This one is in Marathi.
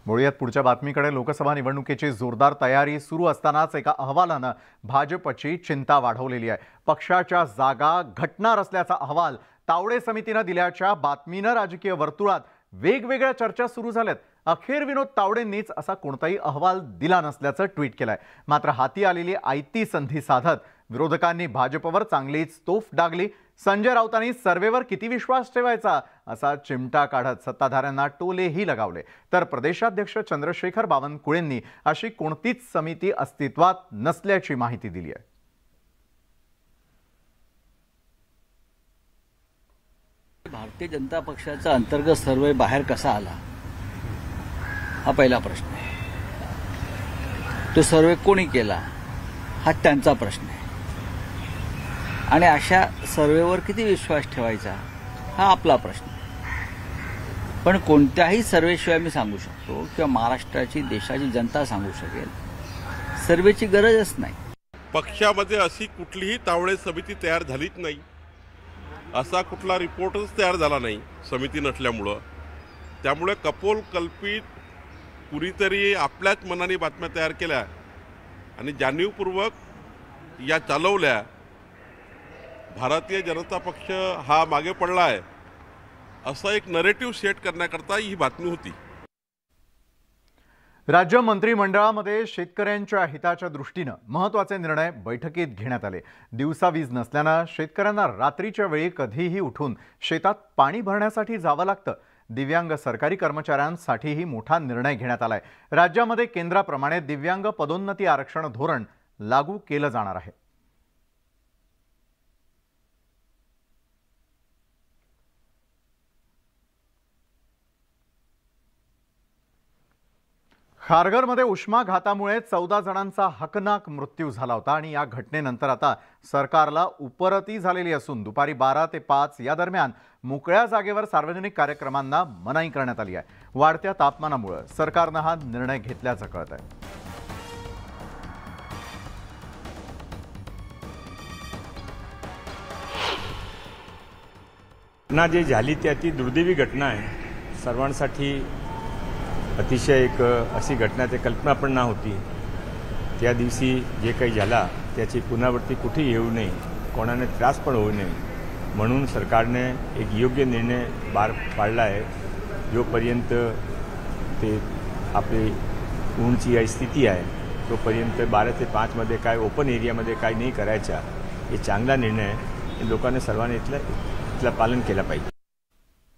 वळूयात पुढच्या बातमीकडे। लोकसभा निवडणुकीची जोरदार तयारी सुरू असतानाच एका अहवालाने भाजपची चिंता वाढवलेली आहे। पक्षाच्या जागा घटणार असल्याचा अहवाल तावडे समितीने दिल्याच्या बातमीने राजकीय वर्तुळात वेगवेगळ्या चर्चा सुरू झाल्यात। अखेर विनोद तावडेंनीच असा कोणताही अहवाल दिला नसल्याचं ट्विट केलंय। मात्र हाती आलेली आयती संधी साधत विरोधकांनी भाजपवर चांगलीच तोफ डागली। संजय राऊतांनी सर्वेवर किती विश्वास ठेवायचा असा चिमटा काढत सत्ताधाऱ्यांना टोलेही लगावले। तर प्रदेशाध्यक्ष चंद्रशेखर बावनकुळेंनी अशी कोणतीच समिती अस्तित्वात नसल्याची माहिती दिली आहे। भारतीय जनता पक्षाचा अंतर्गत सर्वे बाहेर कसा आला हा पहिला प्रश्न आहे। तो सर्वे कोणी केला हा त्यांचा प्रश्न आहे आणि अशा सर्वेवर किती विश्वास ठेवायचा हा आपला प्रश्न आहे। पण कोणत्याही सर्वेशिवाय मी सांगू शकतो किंवा महाराष्ट्राची देशाची जनता सांगू शकेल सर्वेची गरजच नाही। पक्षामध्ये अशी कुठलीही तावडे समिती तयार झालीच नाही, असा कुठला रिपोर्टच तयार झाला नाही समिती नसल्यामुळं। त्यामुळे कपोल कल्पित कुणीतरी आपल्याच मनाने बातम्या तयार केल्या आणि जाणीवपूर्वक या चालवल्या। भारतीय जनता पक्ष हा मागे पडला आहे असं एक नरेटिव्ह सेट करण्याकरता ही बातमी होती। राज्य मंत्रिमंडळामध्ये शेतकऱ्यांच्या हिताच्या दृष्टीने महत्त्वाचे निर्णय बैठकीत घेण्यात आले। दिवसा वीज नसल्याने शेतकऱ्यांना रात्रीच्या वेळी कधीही उठून शेतात पाणी भरण्यासाठी जावं लागतं। दिव्यांग सरकारी कर्मचाऱ्यांसाठीही मोठा निर्णय घेण्यात आलाय। राज्यामध्ये केंद्राप्रमाणे दिव्यांग पदोन्नती आरक्षण धोरण लागू केलं जाणार आहे। खारघरमध्ये उष्माघातामुळे 14 जणांचा हकनाक मृत्यू झाला होता आणि या घटनेनंतर आता सरकारला उपरती झालेली असून दुपारी 12 ते 5 या दरम्यान मोकळ्या जागेवर सार्वजनिक कार्यक्रमांना मनाई करण्यात आली आहे। वाढत्या तापमानामुळे सरकारने हा निर्णय घेतल्याचं कळत आहे। घटना जी झाली ती अति दुर्दैवी घटना आहे। सर्वांसाठी अतिशय एक अशी घटना ते कल्पना पण नव्हती। त्या दिवशी जे काही झाला त्याची पुनरावृत्ती कुठेही येऊ नये, कोणाने त्रास पण होऊ नये म्हणून सरकारने एक योग्य निर्णय पार पाडला आहे। जोपर्यंत ते आपली ऊनची या स्थिती आहे तोपर्यंत 12 ते 5 मध्ये काय ओपन एरियामध्ये काय नाही करायचा, हे चांगला निर्णय आहे। लोकांनी सर्वांनी इथलं पालन केलं पाहिजे।